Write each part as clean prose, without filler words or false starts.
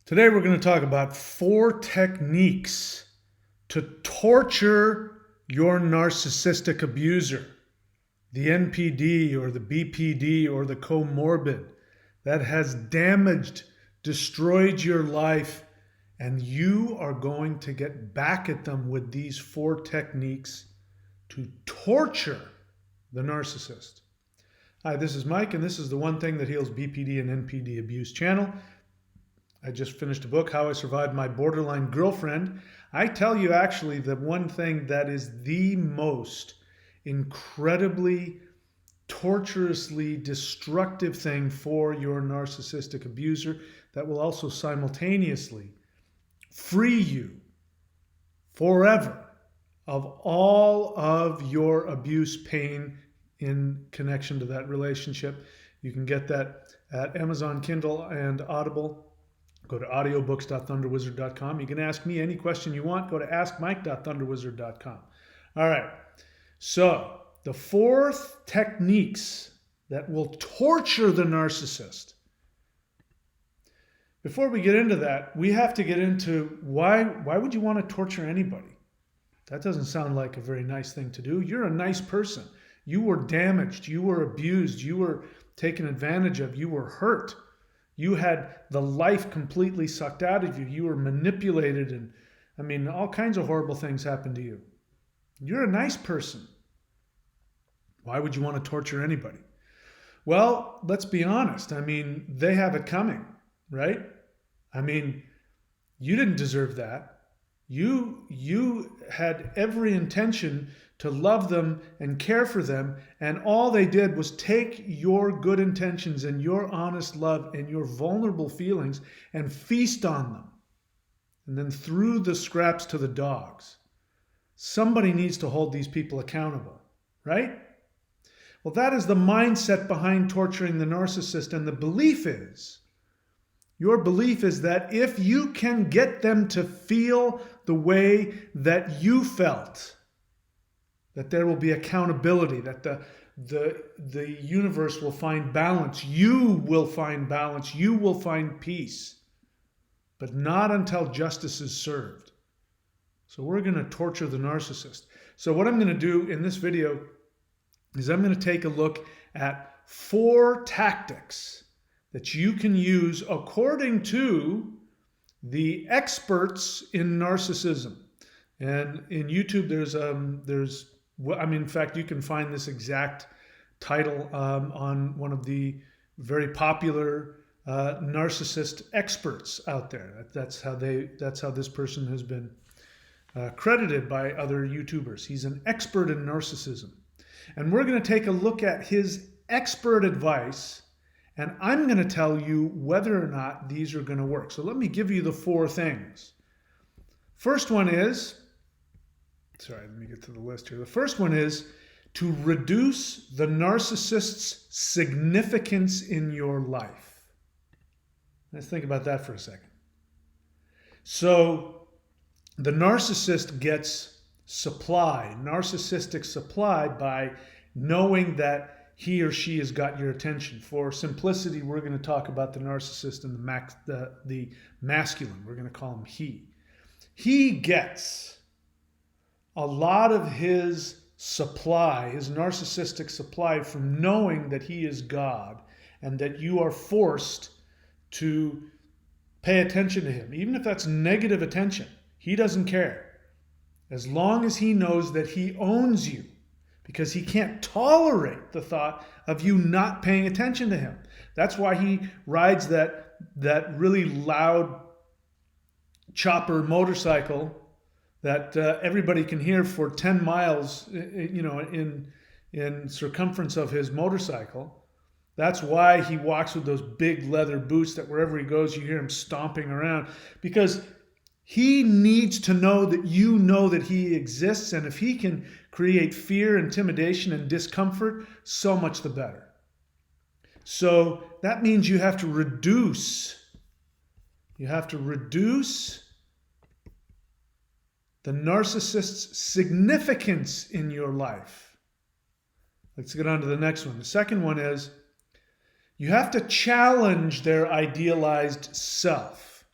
Today we're going to talk about 4 techniques to torture your narcissistic abuser, the NPD or the BPD or the comorbid that has damaged, destroyed your life, and you are going to get back at them with these 4 techniques to torture the narcissist. Hi, this is Mike, and this is the One Thing That Heals BPD and NPD Abuse channel. I just finished a book, How I Survived My Borderline Girlfriend. I tell you actually the one thing that is the most incredibly, torturously destructive thing for your narcissistic abuser that will also simultaneously free you forever of all of your abuse pain in connection to that relationship. You can get that at Amazon Kindle and Audible. Go to audiobooks.thunderwizard.com. You can ask me any question you want. Go to askmike.thunderwizard.com. All right. So the 4 techniques that will torture the narcissist. Before we get into that, we have to get into why would you want to torture anybody? That doesn't sound like a very nice thing to do. You're a nice person. You were damaged. You were abused. You were taken advantage of. You were hurt. You had the life completely sucked out of you. You were manipulated, and all kinds of horrible things happened to you. You're a nice person. Why would you want to torture anybody? Well, let's be honest. They have it coming, right? You didn't deserve that. You had every intention to love them and care for them, and all they did was take your good intentions and your honest love and your vulnerable feelings and feast on them, and then threw the scraps to the dogs. Somebody needs to hold these people accountable, right? Well, that is the mindset behind torturing the narcissist, and your belief is that if you can get them to feel the way that you felt, that there will be accountability, that the universe will find balance. You will find balance. You will find peace. But not until justice is served. So we're going to torture the narcissist. So what I'm going to do in this video is I'm going to take a look at 4 tactics that you can use according to the experts in narcissism. And in YouTube, in fact, you can find this exact title on one of the very popular narcissist experts out there. That's how this person has been credited by other YouTubers. He's an expert in narcissism. And we're going to take a look at his expert advice, and I'm going to tell you whether or not these are going to work. So let me give you the 4 things. First one is, let me get to the list here. The first one is to reduce the narcissist's significance in your life. Let's think about that for a second. So the narcissist gets narcissistic supply, by knowing that he or she has got your attention. For simplicity, we're going to talk about the narcissist and the masculine. We're going to call him he. He gets a lot of his supply, his narcissistic supply, from knowing that he is God and that you are forced to pay attention to him. Even if that's negative attention, he doesn't care. As long as he knows that he owns you, because he can't tolerate the thought of you not paying attention to him. That's why he rides that really loud chopper motorcycle that everybody can hear for 10 miles, in circumference of his motorcycle. That's why he walks with those big leather boots that wherever he goes, you hear him stomping around, because he needs to know that you know that he exists. And if he can create fear, intimidation, and discomfort, so much the better. So that means you have to reduce the narcissist's significance in your life. Let's get on to the next one. The second one is you have to challenge their idealized self.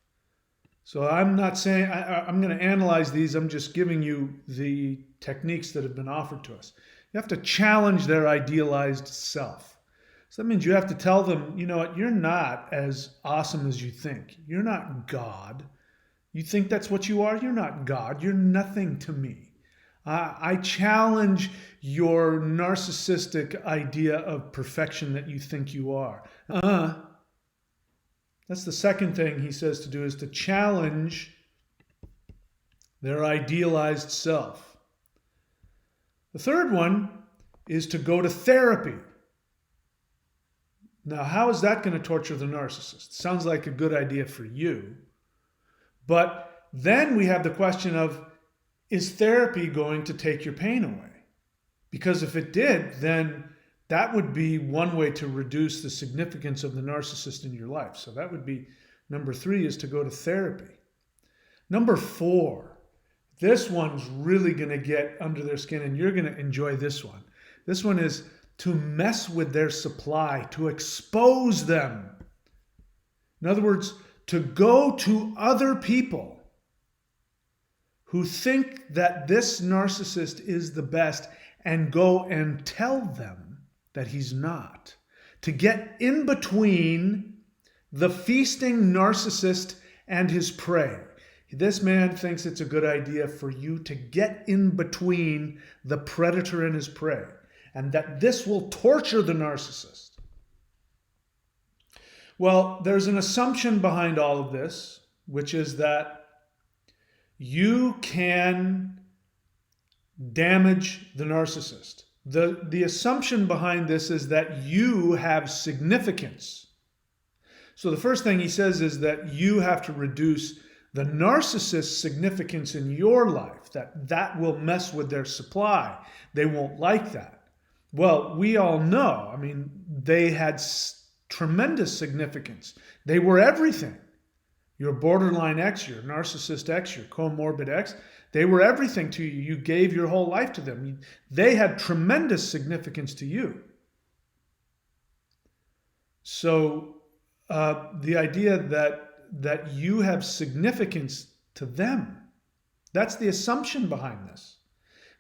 So I'm not saying I'm going to analyze these. I'm just giving you the techniques that have been offered to us. You have to challenge their idealized self. So that means you have to tell them, you know what, you're not as awesome as you think. You're not God. You think that's what you are? You're not God. You're nothing to me. I challenge your narcissistic idea of perfection that you think you are. That's the second thing he says to do, is to challenge their idealized self. The third one is to go to therapy. Now, how is that going to torture the narcissist? Sounds like a good idea for you. But then we have the question of, is therapy going to take your pain away? Because if it did, then that would be one way to reduce the significance of the narcissist in your life. So that would be number 3, is to go to therapy. Number 4, this one's really going to get under their skin, and you're going to enjoy this one. This one is to mess with their supply, to expose them. In other words, to go to other people who think that this narcissist is the best and go and tell them that he's not. To get in between the feasting narcissist and his prey. This man thinks it's a good idea for you to get in between the predator and his prey, and that this will torture the narcissist. Well, there's an assumption behind all of this, which is that you can damage the narcissist. The assumption behind this is that you have significance. So the first thing he says is that you have to reduce the narcissist's significance in your life, that will mess with their supply. They won't like that. Well, we all know, I mean, they had tremendous significance. They were everything. Your borderline X, your narcissist X, your comorbid X, they were everything to you. You gave your whole life to them. They had tremendous significance to you. So the idea that you have significance to them, that's the assumption behind this.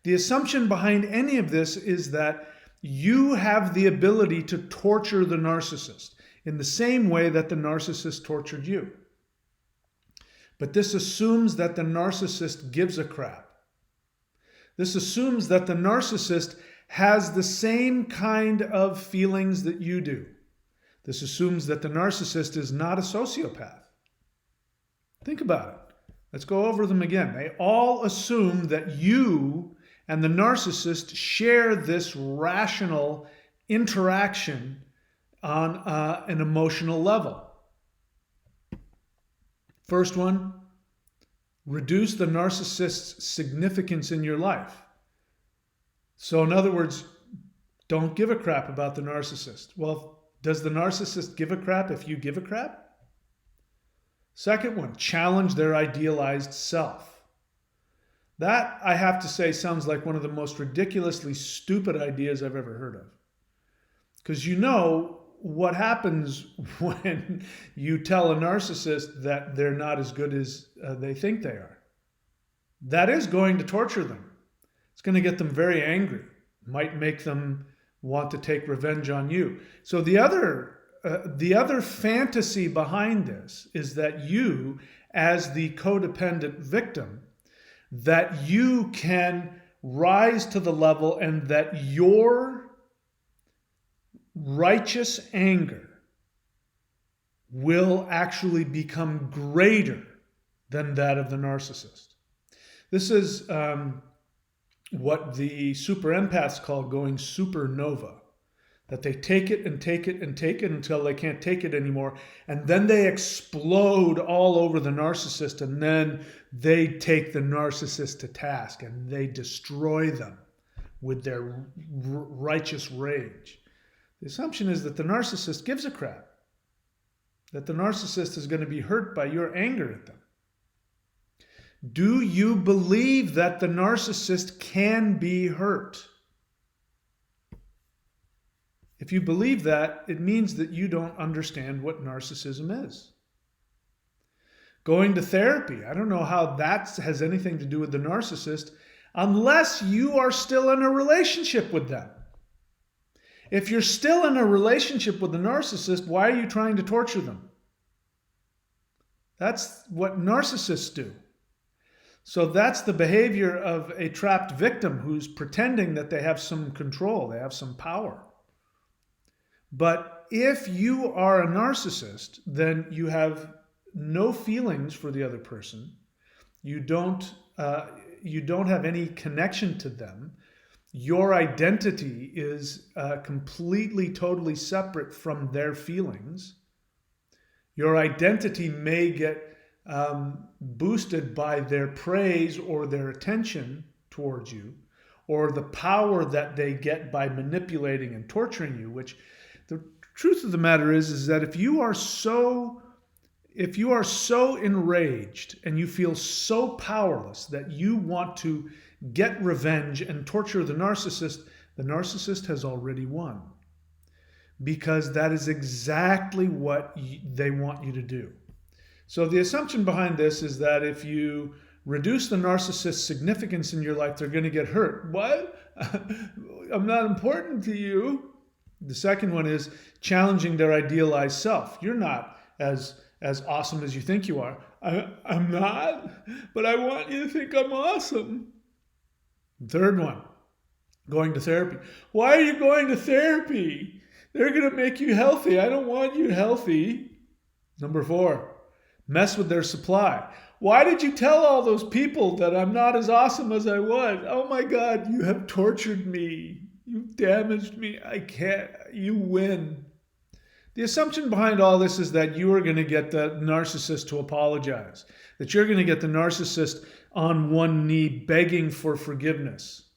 The assumption behind any of this is that you have the ability to torture the narcissist in the same way that the narcissist tortured you. But this assumes that the narcissist gives a crap. This assumes that the narcissist has the same kind of feelings that you do. This assumes that the narcissist is not a sociopath. Think about it. Let's go over them again. They all assume that you and the narcissist share this rational interaction on an emotional level. First one, reduce the narcissist's significance in your life. So in other words, don't give a crap about the narcissist. Well, does the narcissist give a crap if you give a crap? Second one, challenge their idealized self. That, I have to say, sounds like one of the most ridiculously stupid ideas I've ever heard of. Because you know what happens when you tell a narcissist that they're not as good as they think they are. That is going to torture them. It's going to get them very angry. It might make them want to take revenge on you. So the other fantasy behind this is that you, as the codependent victim, that you can rise to the level and that your righteous anger will actually become greater than that of the narcissist. This is what the super empaths call going supernova. That they take it and take it and take it until they can't take it anymore. And then they explode all over the narcissist, and then they take the narcissist to task and they destroy them with their righteous rage. The assumption is that the narcissist gives a crap. That the narcissist is going to be hurt by your anger at them. Do you believe that the narcissist can be hurt? If you believe that, it means that you don't understand what narcissism is. Going to therapy. I don't know how that has anything to do with the narcissist unless you are still in a relationship with them. If you're still in a relationship with the narcissist, why are you trying to torture them? That's what narcissists do. So that's the behavior of a trapped victim who's pretending that they have some control, they have some power. But if you are a narcissist, then you have no feelings for the other person. You don't have any connection to them. Your identity is completely, totally separate from their feelings. Your identity may get boosted by their praise or their attention towards you, or the power that they get by manipulating and torturing you, which the truth of the matter is that if you are so enraged and you feel so powerless that you want to get revenge and torture the narcissist has already won. Because that is exactly what they want you to do. So the assumption behind this is that if you reduce the narcissist's significance in your life, they're going to get hurt. What? I'm not important to you. The second one is challenging their idealized self. You're not as awesome as you think you are. I'm not, but I want you to think I'm awesome. Third one, going to therapy. Why are you going to therapy? They're going to make you healthy. I don't want you healthy. Number 4, mess with their supply. Why did you tell all those people that I'm not as awesome as I was? Oh my God, you have tortured me. You've damaged me. I can't. You win. The assumption behind all this is that you are going to get the narcissist to apologize, that you're going to get the narcissist on one knee begging for forgiveness.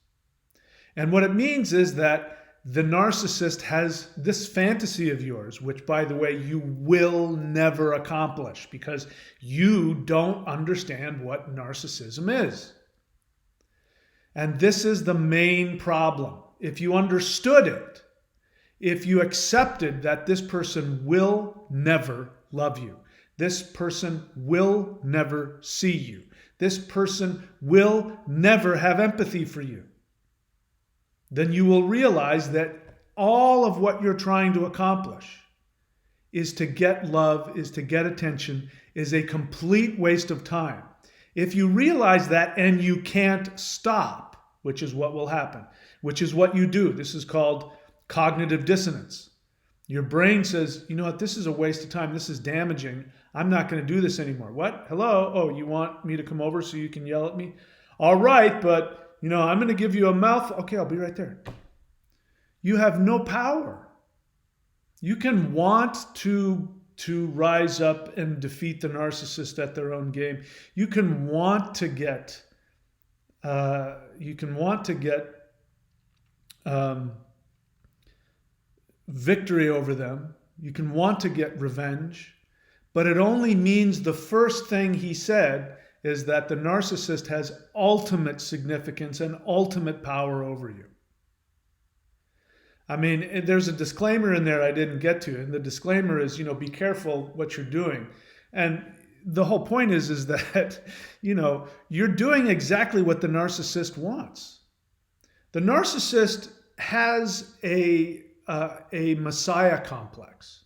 And what it means is that the narcissist has this fantasy of yours, which, by the way, you will never accomplish because you don't understand what narcissism is. And this is the main problem. If you understood it, if you accepted that this person will never love you, this person will never see you, this person will never have empathy for you, then you will realize that all of what you're trying to accomplish is to get love, is to get attention, is a complete waste of time. If you realize that and you can't stop, which is what will happen, which is what you do. This is called cognitive dissonance. Your brain says, you know what, this is a waste of time. This is damaging. I'm not going to do this anymore. What? Hello? Oh, you want me to come over so you can yell at me? All right, but I'm going to give you a mouth. Okay, I'll be right there. You have no power. You can want to rise up and defeat the narcissist at their own game. You can want to get victory over them. You can want to get revenge, but it only means the first thing he said is that the narcissist has ultimate significance and ultimate power over you. I mean, there's a disclaimer in there I didn't get to, and the disclaimer is, be careful what you're doing. And the whole point is that, you're doing exactly what the narcissist wants. The narcissist has a messiah complex.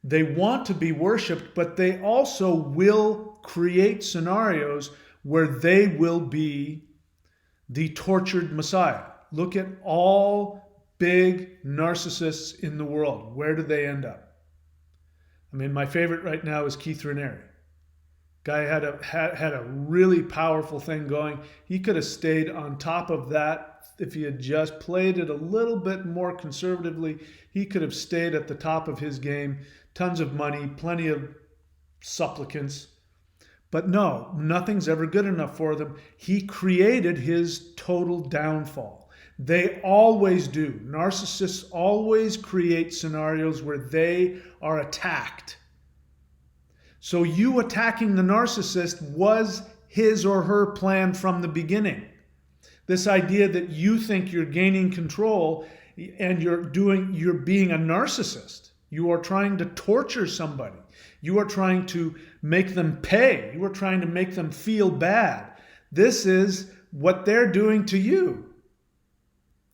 They want to be worshipped, but they also will create scenarios where they will be the tortured messiah. Look at all big narcissists in the world. Where do they end up? I mean, my favorite right now is Keith Raniere. Guy had a really powerful thing going. He could have stayed on top of that if he had just played it a little bit more conservatively. He could have stayed at the top of his game. Tons of money, plenty of supplicants. But no, nothing's ever good enough for them. He created his total downfall. They always do. Narcissists always create scenarios where they are attacked. So you attacking the narcissist was his or her plan from the beginning. This idea that you think you're gaining control and you're being a narcissist. You are trying to torture somebody. You are trying to make them pay. You are trying to make them feel bad. This is what they're doing to you.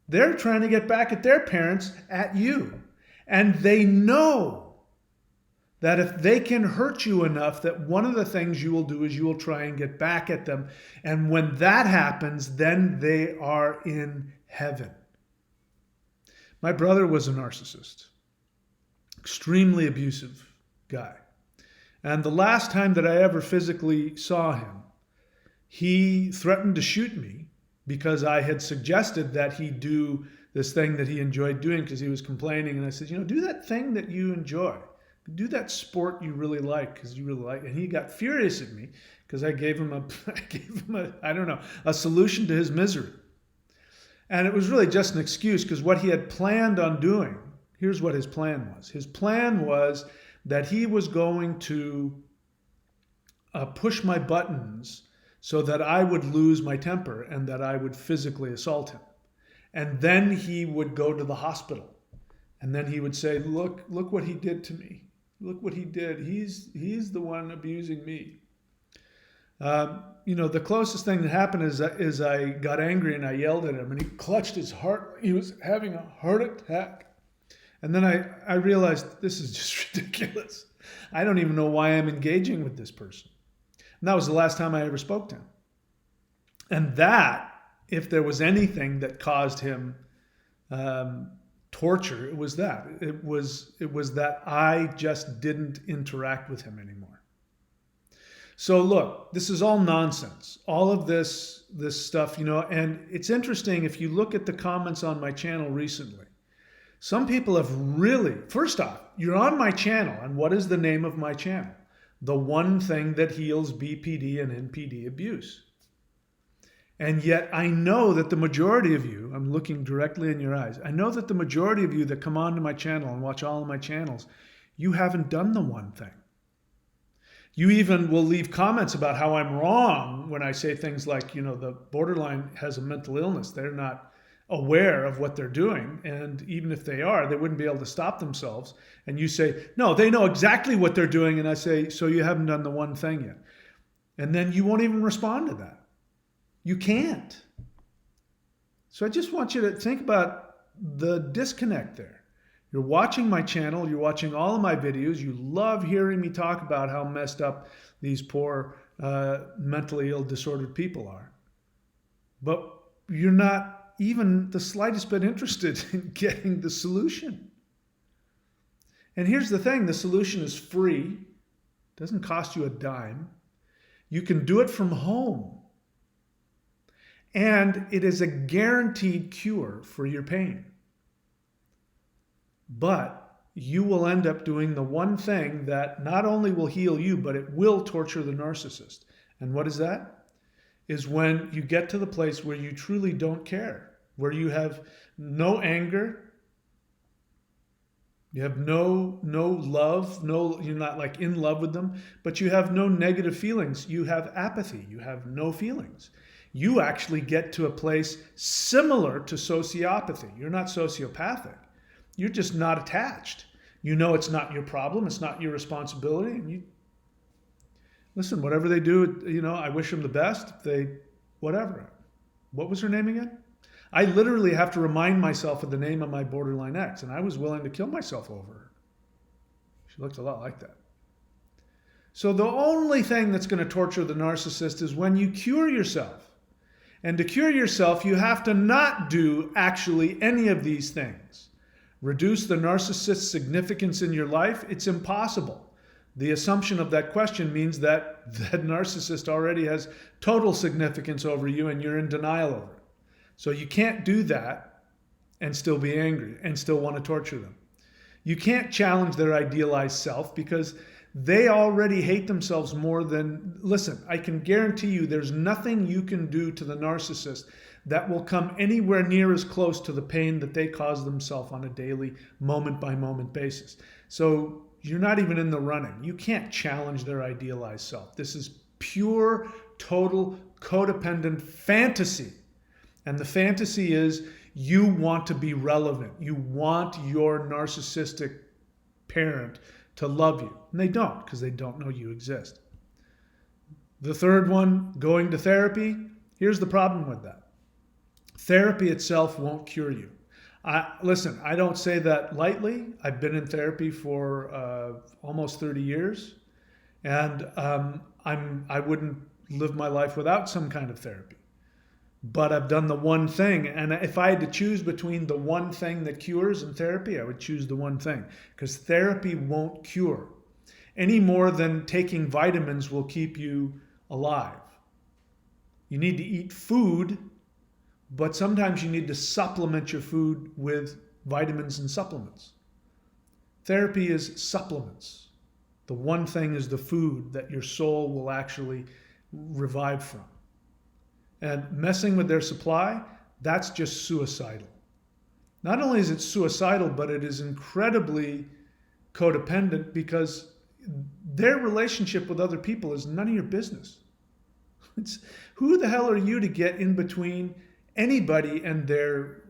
They're trying to get back at their parents at you. And they know that if they can hurt you enough, that one of the things you will do is you will try and get back at them. And when that happens, then they are in heaven. My brother was a narcissist, extremely abusive guy. And the last time that I ever physically saw him, he threatened to shoot me because I had suggested that he do this thing that he enjoyed doing because he was complaining. And I said, do that thing that you enjoy. Do that sport you really like because you really like it. And he got furious at me because I gave him a solution to his misery. And it was really just an excuse because what he had planned on doing, here's what his plan was. His plan was that he was going to push my buttons so that I would lose my temper and that I would physically assault him. And then he would go to the hospital. And then he would say, look what he did to me. Look what he did. He's the one abusing me. The closest thing that happened is I got angry and I yelled at him and he clutched his heart. He was having a heart attack. And then I realized this is just ridiculous. I don't even know why I'm engaging with this person. And that was the last time I ever spoke to him. And that, if there was anything that caused him torture, it was that. It was that I just didn't interact with him anymore. So look, this is all nonsense. All of this stuff, and it's interesting if you look at the comments on my channel recently. Some people have really, first off, you're on my channel, and what is the name of my channel? The One Thing That Heals BPD and NPD Abuse. And yet I know that the majority of you, I'm looking directly in your eyes, I know that the majority of you that come onto my channel and watch all of my channels, you haven't done the one thing. You even will leave comments about how I'm wrong when I say things like, the borderline has a mental illness. They're not aware of what they're doing. And even if they are, they wouldn't be able to stop themselves. And you say, no, they know exactly what they're doing. And I say, so you haven't done the one thing yet. And then you won't even respond to that. You can't. So I just want you to think about the disconnect there. You're watching my channel. You're watching all of my videos. You love hearing me talk about how messed up these poor mentally ill, disordered people are. But you're not even the slightest bit interested in getting the solution. And here's the thing. The solution is free. It doesn't cost you a dime. You can do it from home. And it is a guaranteed cure for your pain. But you will end up doing the one thing that not only will heal you, but it will torture the narcissist. And what is that? Is when you get to the place where you truly don't care, where you have no anger, you have no love, you're not like in love with them, but you have no negative feelings. You have apathy. You have no feelings. You actually get to a place similar to sociopathy. You're not sociopathic. You're just not attached. You know it's not your problem. It's not your responsibility. And you listen, whatever they do, I wish them the best. Whatever. What was her name again? I literally have to remind myself of the name of my borderline ex, and I was willing to kill myself over her. She looked a lot like that. So the only thing that's going to torture the narcissist is when you cure yourself. And to cure yourself, you have to not do actually any of these things. Reduce the narcissist's significance in your life? It's impossible. The assumption of that question means that that narcissist already has total significance over you and you're in denial over it. So you can't do that and still be angry and still want to torture them. You can't challenge their idealized self because they already hate themselves more than, listen, I can guarantee you there's nothing you can do to the narcissist that will come anywhere near as close to the pain that they cause themselves on a daily, moment-by-moment basis. So you're not even in the running. You can't challenge their idealized self. This is pure, total, codependent fantasy. And the fantasy is you want to be relevant. You want your narcissistic parent to love you. And they don't, because they don't know you exist. The third one, going to therapy. Here's the problem with that. Therapy itself won't cure you. Listen, I don't say that lightly. I've been in therapy for almost 30 years, and I wouldn't live my life without some kind of therapy. But I've done the one thing, and if I had to choose between the one thing that cures and therapy, I would choose the one thing, because therapy won't cure any more than taking vitamins will keep you alive. You need to eat food, but sometimes you need to supplement your food with vitamins and supplements. Therapy is supplements. The one thing is the food that your soul will actually revive from. And messing with their supply, that's just suicidal. Not only is it suicidal, but it is incredibly codependent, because their relationship with other people is none of your business. Who the hell are you to get in between anybody and their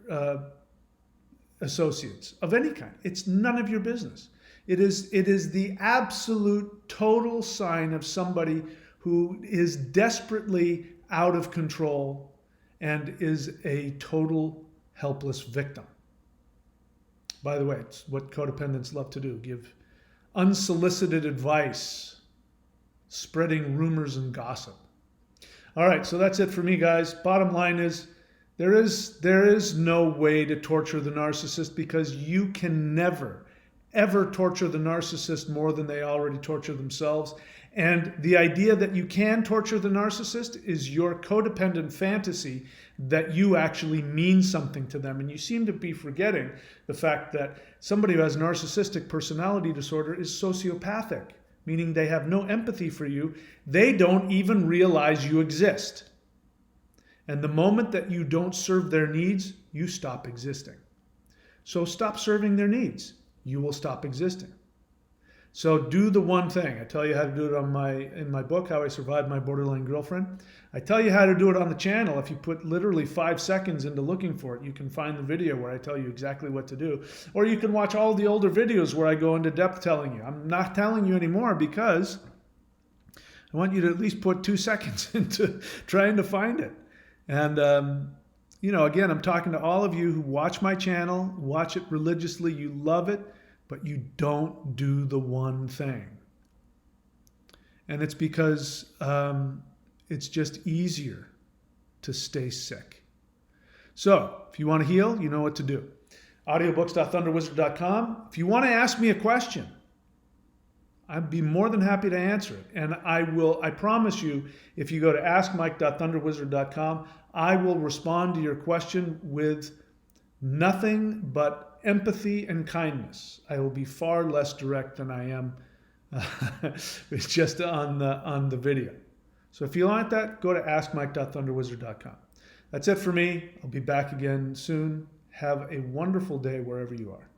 associates of any kind? It's none of your business. It is the absolute total sign of somebody who is desperately out of control and is a total helpless victim. By the way, it's what codependents love to do, give unsolicited advice, spreading rumors and gossip. All right, so that's it for me, guys. Bottom line is, there is no way to torture the narcissist, because you can never, ever torture the narcissist more than they already torture themselves. And the idea that you can torture the narcissist is your codependent fantasy that you actually mean something to them. And you seem to be forgetting the fact that somebody who has narcissistic personality disorder is sociopathic, meaning they have no empathy for you. They don't even realize you exist. And the moment that you don't serve their needs, you stop existing. So stop serving their needs. You will stop existing. So do the one thing. I tell you how to do it in my book, How I Survived My Borderline Girlfriend. I tell you how to do it on the channel. If you put literally 5 seconds into looking for it, you can find the video where I tell you exactly what to do. Or you can watch all the older videos where I go into depth telling you. I'm not telling you anymore because I want you to at least put 2 seconds into trying to find it. And, again, I'm talking to all of you who watch my channel, watch it religiously, you love it, but you don't do the one thing. And it's because it's just easier to stay sick. So if you want to heal, you know what to do. Audiobooks.thunderwizard.com. If you want to ask me a question, I'd be more than happy to answer it. And I promise you, if you go to askmike.thunderwizard.com, I will respond to your question with nothing but empathy and kindness. I will be far less direct than I am it's just on the video. So if you want that, go to askmike.thunderwizard.com. That's it for me. I'll be back again soon. Have a wonderful day wherever you are.